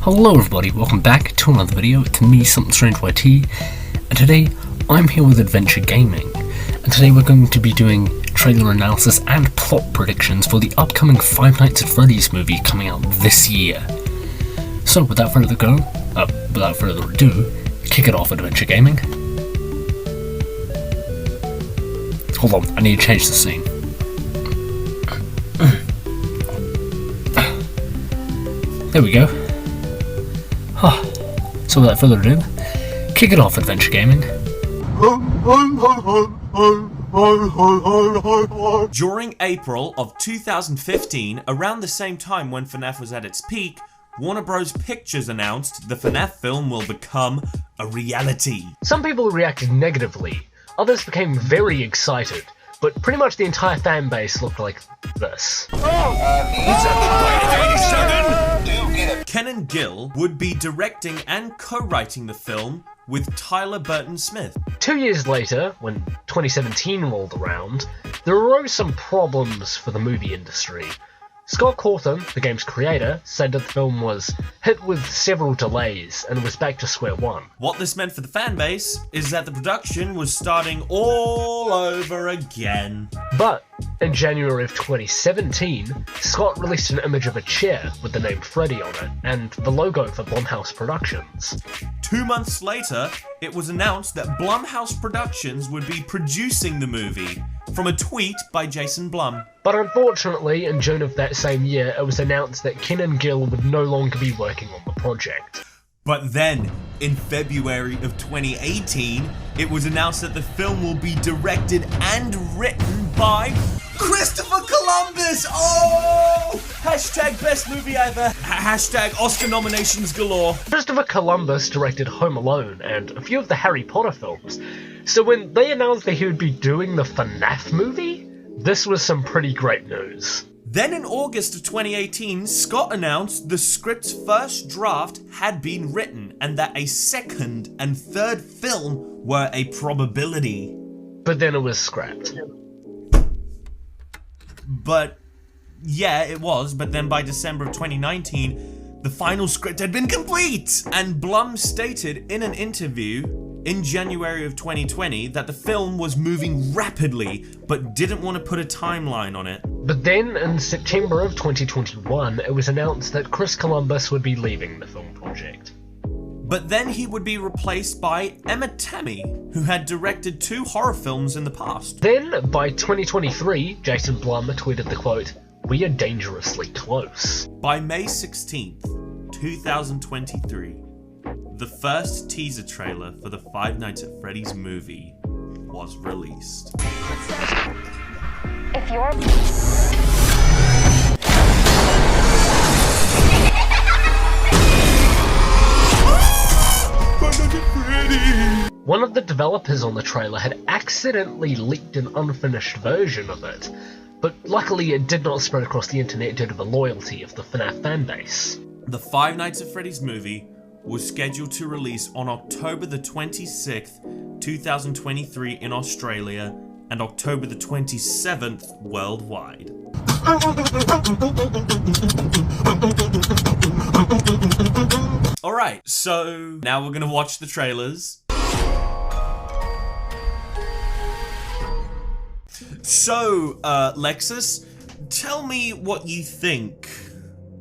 Hello everybody, welcome back to another video. It's me, Something Strange YT, and today I'm here with Adventure Gaming, and today we're going to be doing trailer analysis and plot predictions for the upcoming Five Nights at Freddy's movie coming out this year. So without further ado, kick it off, Adventure Gaming. Hold on, I need to change the scene. There we go. So without further ado, kick it off, Adventure Gaming. During April of 2015, around the same time when FNaF was at its peak, Warner Bros. Pictures announced the FNaF film will become a reality. Some people reacted negatively, others became very excited, but pretty much the entire fan base looked like this. Ken and Gil would be directing and co-writing the film with Tyler Burton Smith. 2 years later, when 2017 rolled around, there arose some problems for the movie industry. Scott Cawthon, the game's creator, said that the film was hit with several delays and was back to square one. What this meant for the fanbase is that the production was starting all over again. But in January of 2017, Scott released an image of a chair with the name Freddy on it and the logo for Blumhouse Productions. 2 months later, it was announced that Blumhouse Productions would be producing the movie, from a tweet by Jason Blum. But unfortunately, in June of that same year, it was announced that Ken and Gil would no longer be working on the project. But then, in February of 2018, it was announced that the film will be directed and written by Christopher Columbus! Oh! Hashtag best movie ever. Hashtag Oscar nominations galore. Christopher Columbus directed Home Alone and a few of the Harry Potter films. So when they announced that he would be doing the FNaF movie, this was some pretty great news. Then in August of 2018, Scott announced the script's first draft had been written and that a second and third film were a probability. But then it was scrapped. But yeah, it was, but then by December of 2019, the final script had been complete! And Blum stated in an interview in January of 2020 that the film was moving rapidly, but didn't want to put a timeline on it. But then, in September of 2021, it was announced that Chris Columbus would be leaving the film project. But then he would be replaced by Emma Tammy, who had directed 2 horror films in the past. Then, by 2023, Jason Blum tweeted the quote, "We are dangerously close." By May 16th, 2023, the first teaser trailer for the Five Nights at Freddy's movie was released. If you're... One of the developers on the trailer had accidentally leaked an unfinished version of it, but luckily it did not spread across the internet due to the loyalty of the FNaF fanbase. The Five Nights at Freddy's movie was scheduled to release on October the 26th, 2023 in Australia and October the 27th worldwide. Alright, so now we're gonna watch the trailers. So, Lexus, tell me what you think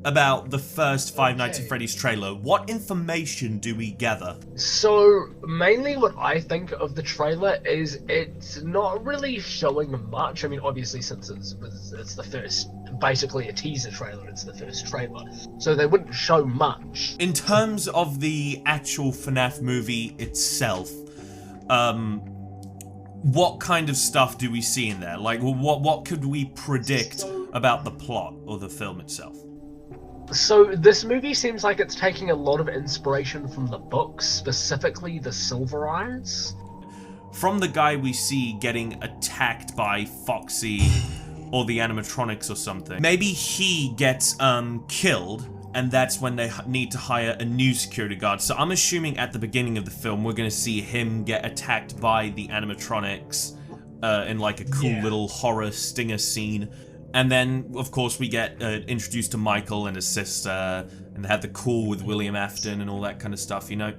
about the first Five Nights at Freddy's trailer. What information do we gather? So, mainly what I think of the trailer is it's not really showing much. I mean, obviously, since it's the first, basically a teaser trailer, it's the first trailer. So they wouldn't show much. In terms of the actual FNaF movie itself, what kind of stuff do we see in there? Like, what could we predict about the plot or the film itself? So this movie seems like it's taking a lot of inspiration from the books, specifically the Silver Eyes. From the guy we see getting attacked by Foxy or the animatronics or something. Maybe he gets killed, and that's when they need to hire a new security guard. So I'm assuming at the beginning of the film we're going to see him get attacked by the animatronics in like a cool little horror stinger scene. And then, of course, we get introduced to Michael and his sister, and they had the call with William Afton and all that kind of stuff, you know?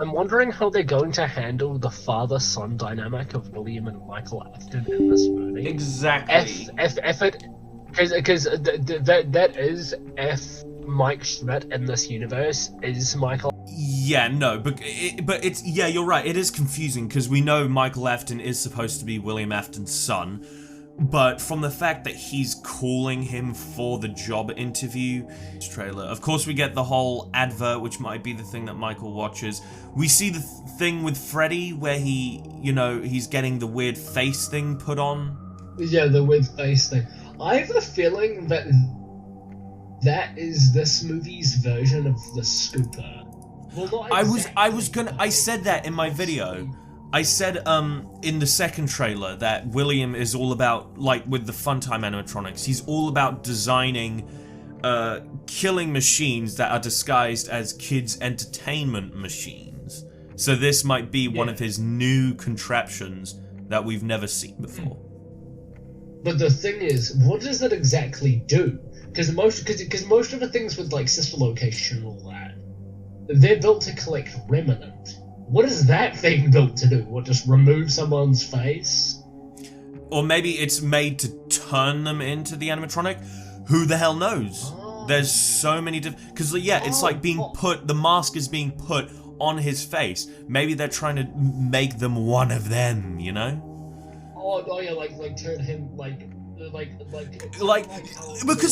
I'm wondering how they're going to handle the father-son dynamic of William and Michael Afton in this movie. Exactly. If it, because that is if Mike Schmidt in this universe is Michael. Yeah, no, but it's, yeah, you're right, it is confusing, because we know Michael Afton is supposed to be William Afton's son, but from the fact that he's calling him for the job interview trailer, of course we get the whole advert, which might be the thing that Michael watches. We see the thing with Freddy, where he, you know, he's getting the weird face thing put on. Yeah, the weird face thing. I have a feeling that that is this movie's version of the Scooper. Well, not exactly. I said that in my video. I said, in the second trailer that William is all about, like, with the Funtime animatronics, he's all about designing, killing machines that are disguised as kids' entertainment machines. So this might be one of his new contraptions that we've never seen before. But the thing is, what does it exactly do? Because most of the things with, like, sister location and all that, they're built to collect remnant. What is that thing built to do? What, just remove someone's face? Or maybe it's made to turn them into the animatronic? Who the hell knows? Oh. There's so many different... Because, yeah, it's like being put... The mask is being put on his face. Maybe they're trying to make them one of them, you know? Oh yeah, like turn him, because,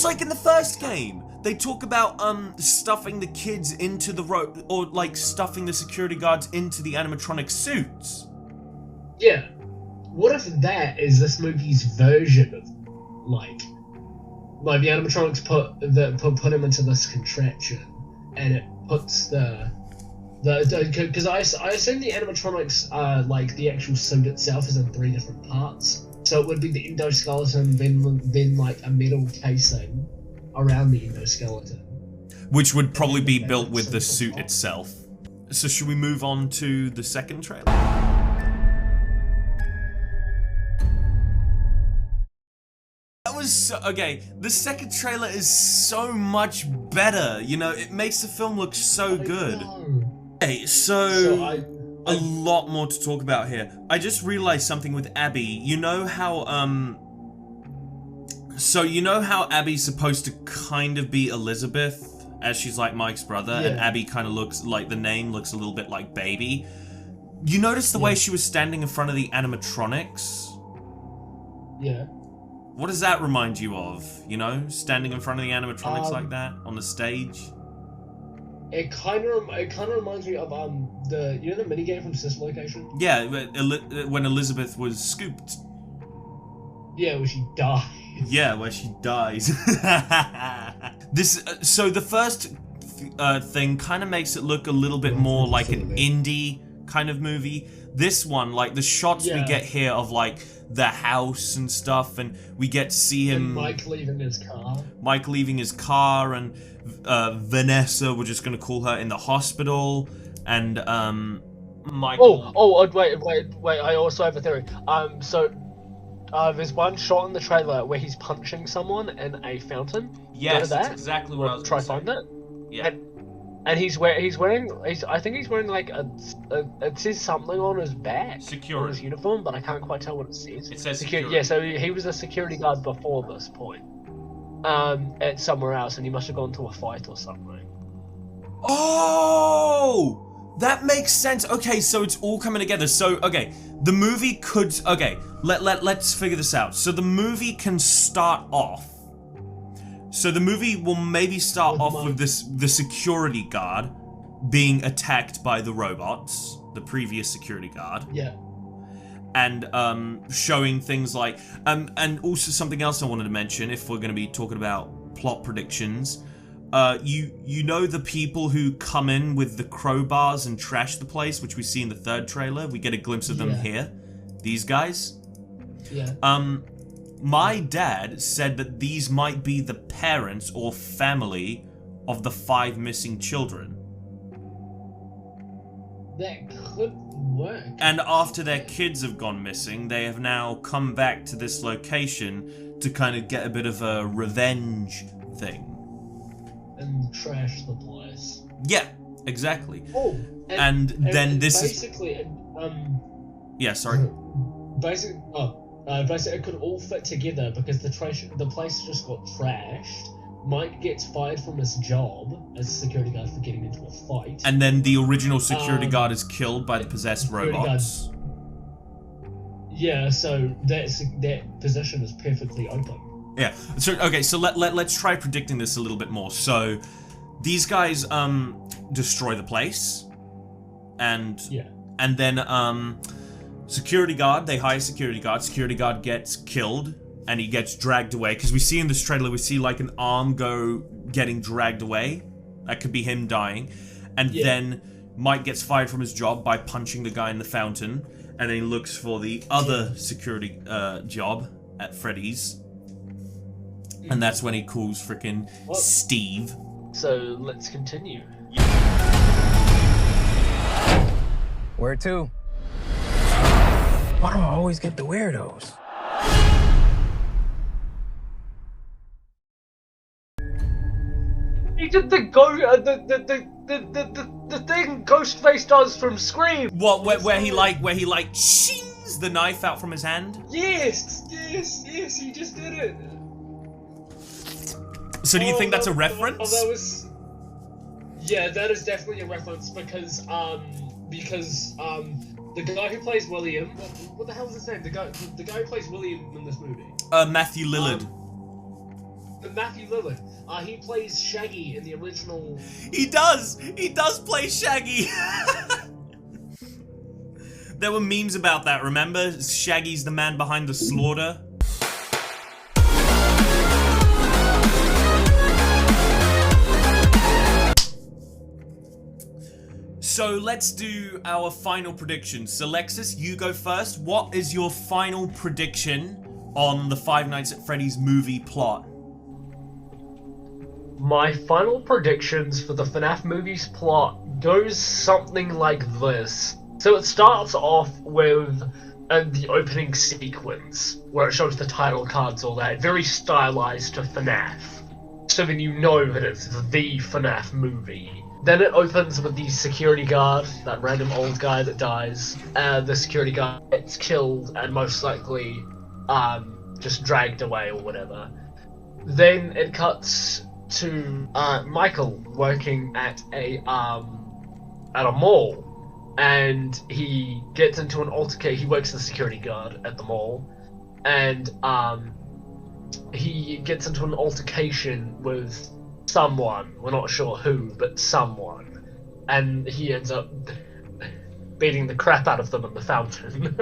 like, in the first game, they talk about, stuffing the kids into the rope, or, like, stuffing the security guards into the animatronic suits. Yeah. What if that is this movie's version of, like the animatronics put him into this contraption, and it puts because I assume the animatronics, like, the actual suit itself is in 3 different parts. So it would be the endoskeleton, then like a metal casing around the endoskeleton. Which would probably be built with the suit itself. So should we move on to the second trailer? That was so, okay, the second trailer is so much better, you know, it makes the film look so good. Okay, so a lot more to talk about here. I just realized something with Abby. You know how, so you know how Abby's supposed to kind of be Elizabeth, as she's like Mike's brother, and Abby kind of looks like, the name looks a little bit like Baby. You notice the way she was standing in front of the animatronics? Yeah. What does that remind you of? You know, standing in front of the animatronics like that, on the stage? It kind of reminds me of the minigame from Sister Location. Yeah, when Elizabeth was scooped. Yeah, where she dies. Yeah, where she dies. This so the first thing kind of makes it look a little bit more like an indie kind of movie. This one, like the shots we get here of like the house and stuff, and we get to see him. And Mike leaving his car, and Vanessa, we're just gonna call her, in the hospital, and Michael. Wait! I also have a theory. There's one shot in the trailer where he's punching someone in a fountain. Yes, that's exactly what I was trying to find it. Yeah. And I think he's wearing like it says something on his back. Security. On his uniform, but I can't quite tell what it says. It says security. Yeah, so he was a security guard before this point. At somewhere else, and he must have gone to a fight or something. Oh! That makes sense. Okay, so it's all coming together. So, okay, the movie could... Okay, let's figure this out. So the movie can start off... So the movie will maybe start off with the security guard being attacked by the robots, the previous security guard. Yeah. And showing things like... and also something else I wanted to mention, if we're going to be talking about plot predictions. You know the people who come in with the crowbars and trash the place, which we see in the third trailer? We get a glimpse of them here. These guys? Yeah. My dad said that these might be the parents or family of the 5 missing children. That could work. And after their kids have gone missing, they have now come back to this location to kind of get a bit of a revenge thing. and trash the place. Yeah, exactly. Oh, And then this is basically, yeah. Sorry. basically, it could all fit together because the place just got trashed. Mike gets fired from his job as a security guard for getting into a fight. And then the original security guard is killed by the possessed robots. Yeah, so that position is perfectly open. Yeah. So okay. So let's try predicting this a little bit more. So these guys destroy the place, and then security guard. They hire security guard. Security guard gets killed. And he gets dragged away, because we see in this trailer, we see like an arm getting dragged away. That could be him dying. And then Mike gets fired from his job by punching the guy in the fountain. And then he looks for the other security job at Freddy's. And that's when he calls frickin' Steve. So let's continue. Where to? Why do I always get the weirdos? He did the thing Ghostface does from Scream. What? Where he shings the knife out from his hand? Yes, he just did it. So do you think that's a reference? Yeah, that is definitely a reference because the guy who plays William, what the hell is his name? The guy who plays William in this movie. Matthew Lillard. Matthew Lillard. He plays Shaggy in the original. He does play Shaggy. There were memes about that, remember? Shaggy's the man behind the slaughter. So let's do our final predictions. So Lexus, you go first. What is your final prediction on the Five Nights at Freddy's movie plot? My final predictions for the FNaF movie's plot goes something like this. So it starts off with the opening sequence, where it shows the title cards, all that, very stylized to FNaF. So then you know that it's the FNaF movie. Then it opens with the security guard, that random old guy that dies. The security guard gets killed and most likely just dragged away or whatever. Then it cuts to Michael working at a mall, and he gets into an altercation. He works as a security guard at the mall, and he gets into an altercation with someone. We're not sure who, but someone, and he ends up beating the crap out of them in the fountain.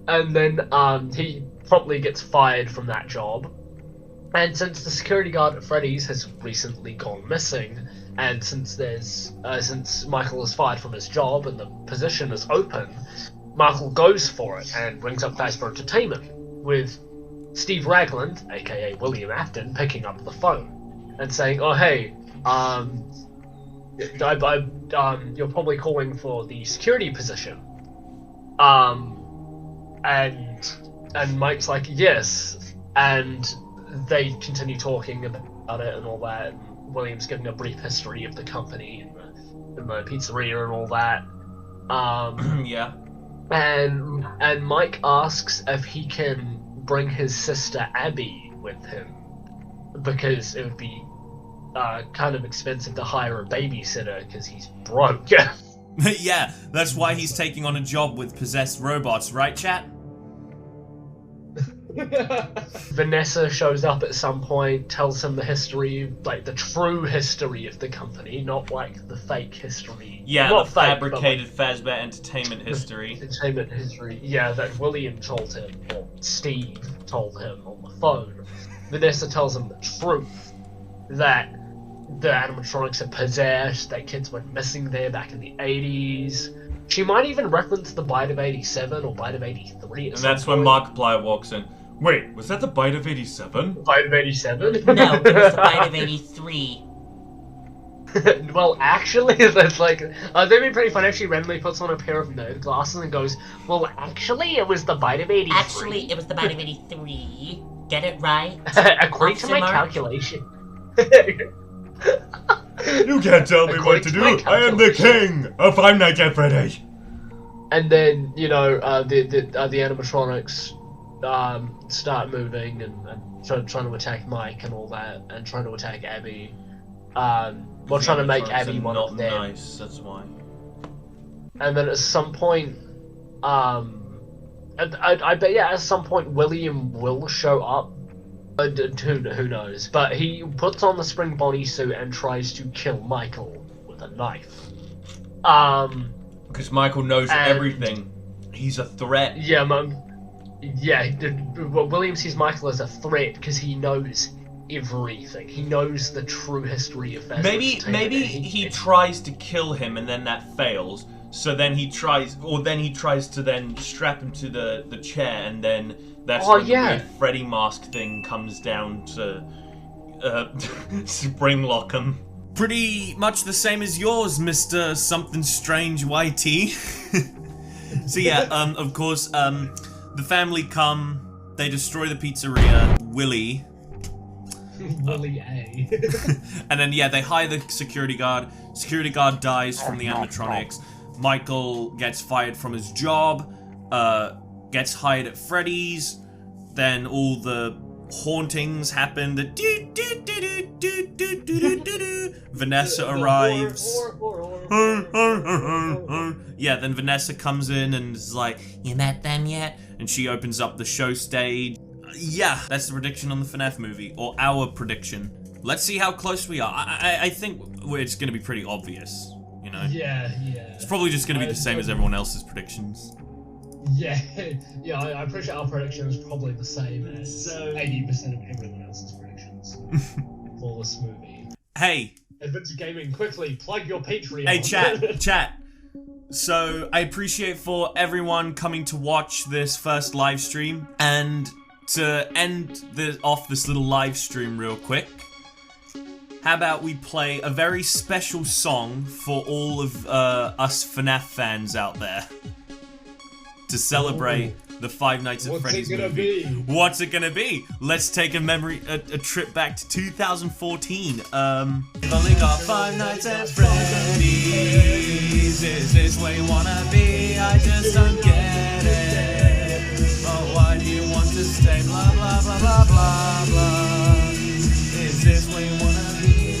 And then he promptly gets fired from that job. And since the security guard at Freddy's has recently gone missing, and since Michael is fired from his job and the position is open, Michael goes for it and brings up Fazbear Entertainment, with Steve Ragland, aka William Afton, picking up the phone and saying, "Oh hey, you're probably calling for the security position." And Mike's like, "Yes," and they continue talking about it and all that, and William's giving a brief history of the company and the pizzeria and all that. Yeah. And Mike asks if he can bring his sister Abby with him, because it would be kind of expensive to hire a babysitter because he's broke. Yeah, that's why he's taking on a job with possessed robots, right, chat? Vanessa shows up at some point, tells him the history, like the true history of the company, not like the fake history. Yeah, not the fake, fabricated Fazbear Entertainment history. Entertainment history, yeah, that William told him, or Steve told him on the phone. Vanessa tells him the truth, that the animatronics are possessed, that kids went missing there back in the 80s. She might even reference the Bite of 87 or Bite of 83 And that's when Markiplier walks in. Wait, was that the Bite of 87? Bite of 87? No, it was the Bite of 83. Well, actually, that's like... that'd be pretty funny if she randomly puts on a pair of nerd glasses and goes, "Well, actually, it was the Bite of 83. Actually, it was the Bite of 83. Get it right? According to my Mark? calculation. You can't tell me what to do. I am the king of Five Nights at Freddy's. And then, you know, the animatronics start moving and trying to attack Mike and all that, and trying to attack Abby. We're trying to make Abby one of them. Nice, that's why. And then at some point, I bet at some point William will show up. Who knows? But he puts on the spring Bonnie suit and tries to kill Michael with a knife. Because Michael knows everything. He's a threat. Yeah, William sees Michael as a threat because he knows everything. He knows the true history of that. Maybe he tries to kill him and then that fails. So then he tries to then strap him to the chair, and then that's when the weird Freddy mask thing comes down to spring lock him. Pretty much the same as yours, Mr. Something Strange YT. So yeah, of course, the family come, they destroy the pizzeria, Willie A. and then they hire the security guard. Security guard dies from the animatronics. Michael gets fired from his job, gets hired at Freddy's, then all the hauntings happen, Vanessa arrives. Then Vanessa comes in and is like, "You met them yet?" And she opens up the show stage. Yeah, that's the prediction on the FNaF movie, or our prediction. Let's see how close we are. I think it's going to be pretty obvious, you know? Yeah. It's probably just going to be the same as everyone else's predictions. Yeah, I'm pretty sure our prediction is probably the same as 80% of everyone else's predictions for this movie. Hey! Adventure Gaming, quickly, plug your Patreon. Hey, chat. So, I appreciate for everyone coming to watch this first live stream, and to end off this little live stream real quick, how about we play a very special song for all of us FNaF fans out there to celebrate the Five Nights at Freddy's movie. What's it gonna be? Let's take a trip back to 2014. We've only got 5 nights at Freddy's. Is this where you wanna be? I just don't get it. Oh, why do you want to stay? Blah blah blah blah blah blah. Is this where you wanna be?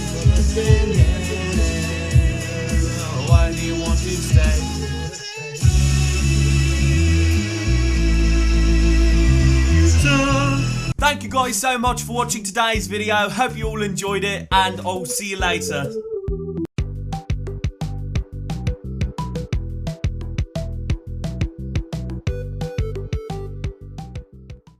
Oh, why do you want to stay? Thank you guys so much for watching today's video. Hope you all enjoyed it, and I'll see you later.